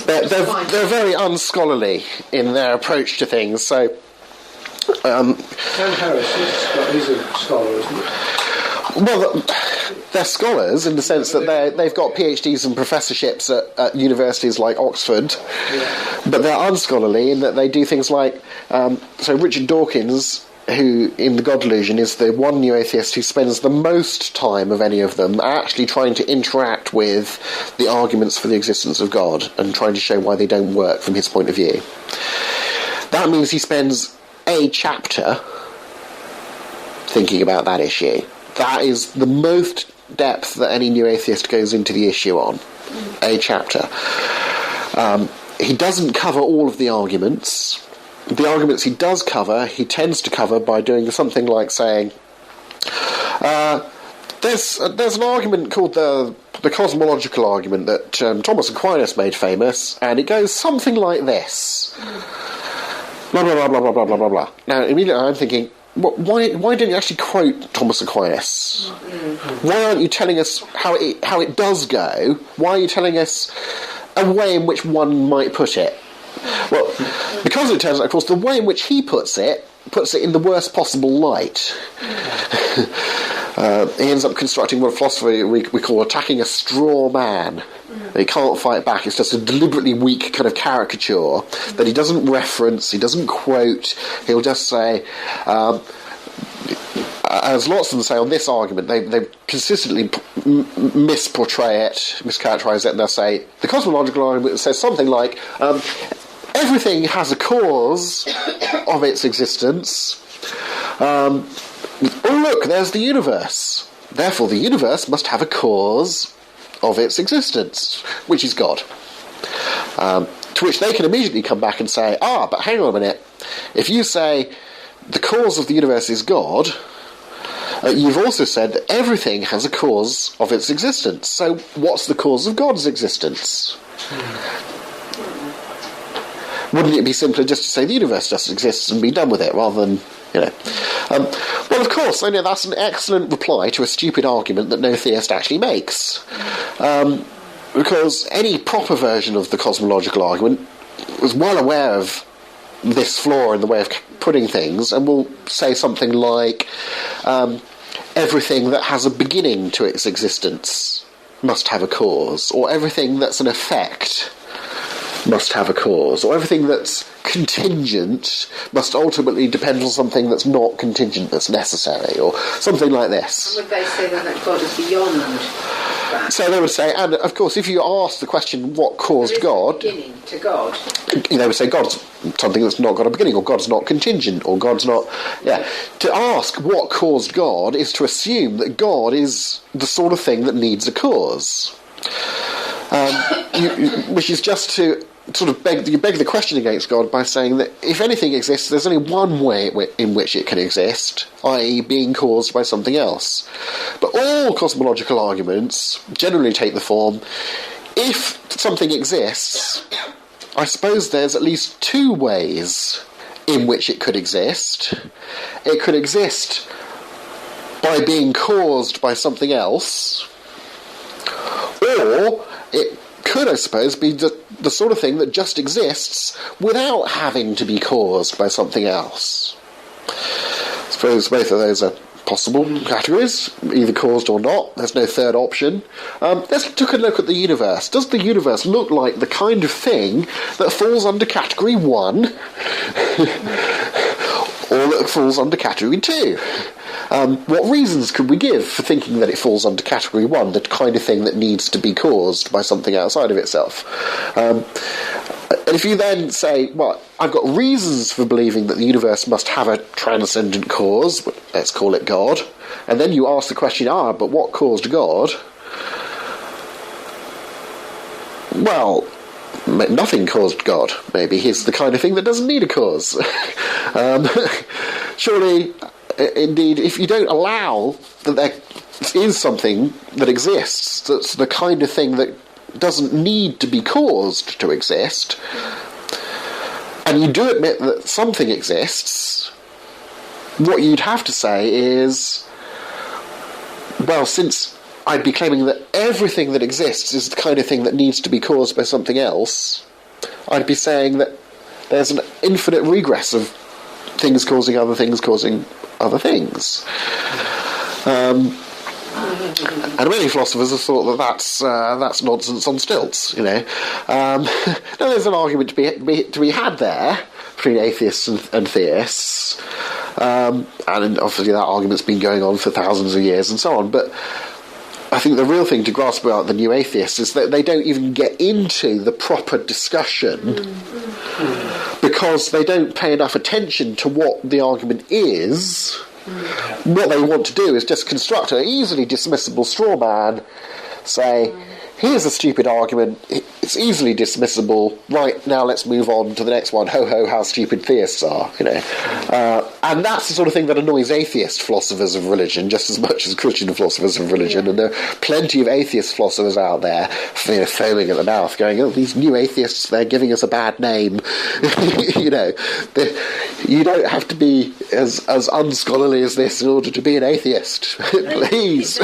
They're very unscholarly in their approach to things. So, Dan Harris, he's a scholar, isn't he? Well, they're scholars in the sense that they've got PhDs and professorships at universities like Oxford, but they're unscholarly in that they do things like... so Richard Dawkins, who in The God Delusion is the one new atheist who spends the most time of any of them actually trying to interact with the arguments for the existence of God and trying to show why they don't work from his point of view. That means he spends a chapter thinking about that issue. That is the most depth that any new atheist goes into the issue on. A chapter. He doesn't cover all of the arguments. The arguments he does cover, he tends to cover by doing something like saying, there's an argument called the cosmological argument that Thomas Aquinas made famous, and it goes something like this. Blah, blah, blah, blah, blah, blah, blah, blah, blah. Now, immediately I'm thinking, why don't you actually quote Thomas Aquinas? Why aren't you telling us how it does go? Why are you telling us a way in which one might put it? Well, because it turns out, of course, the way in which he puts it in the worst possible light. He ends up constructing what philosophy we call attacking a straw man. He can't fight back. It's just a deliberately weak kind of caricature that he doesn't reference, he doesn't quote. He'll just say, as lots of them say on this argument, they consistently mischaracterise it, and they'll say, the cosmological argument says something like, everything has a cause of its existence. Oh look, there's the universe. Therefore the universe must have a cause of its existence, which is God. To which they can immediately come back and say, but hang on a minute. If you say the cause of the universe is God, you've also said that everything has a cause of its existence. So what's the cause of God's existence? Wouldn't it be simpler just to say the universe just exists and be done with it, rather than, well, of course, I know that's an excellent reply to a stupid argument that no theist actually makes. Because any proper version of the cosmological argument was well aware of this flaw in the way of putting things, and will say something like, everything that has a beginning to its existence must have a cause, or everything that's an effect must have a cause, or everything that's contingent must ultimately depend on something that's not contingent, that's necessary, or something like this. And would they say that God is beyond that? So they would say, and of course, if you ask the question, what caused God? Beginning to God. They would say God's something that's not got a beginning, or God's not contingent, or God's not... Yeah. To ask what caused God is to assume that God is the sort of thing that needs a cause. Which is just to sort of beg the question against God by saying that if anything exists, there's only one way in which it can exist, i.e. being caused by something else. But all cosmological arguments generally take the form, if something exists, I suppose there's at least two ways in which it could exist. It could exist by being caused by something else, or it could, I suppose, be the sort of thing that just exists without having to be caused by something else. I suppose both of those are possible categories, either caused or not. There's no third option. Let's take a look at the universe. Does the universe look like the kind of thing that falls under category 1 or that falls under category 2? What reasons could we give for thinking that it falls under category 1, the kind of thing that needs to be caused by something outside of itself? And if you then say, well, I've got reasons for believing that the universe must have a transcendent cause, let's call it God, and then you ask the question, but what caused God? Well, nothing caused God. Maybe he's the kind of thing that doesn't need a cause. Surely... Indeed, if you don't allow that there is something that exists, that's the kind of thing that doesn't need to be caused to exist, and you do admit that something exists, what you'd have to say is, well, since I'd be claiming that everything that exists is the kind of thing that needs to be caused by something else, I'd be saying that there's an infinite regress of things causing other things causing other things. And many philosophers have thought that that's nonsense on stilts. Now there's an argument to be had there between atheists and theists, and obviously that argument's been going on for thousands of years and so on. But I think the real thing to grasp about the new atheists is that they don't even get into the proper discussion because they don't pay enough attention to what the argument is. What they want to do is just construct an easily dismissible straw man, say, here's a stupid argument, it's easily dismissible, right, now let's move on to the next one, ho ho, how stupid theists are, and that's the sort of thing that annoys atheist philosophers of religion just as much as Christian philosophers of religion, and there are plenty of atheist philosophers out there, foaming at the mouth, going, oh, these new atheists, they're giving us a bad name. You don't have to be as unscholarly as this in order to be an atheist. Please.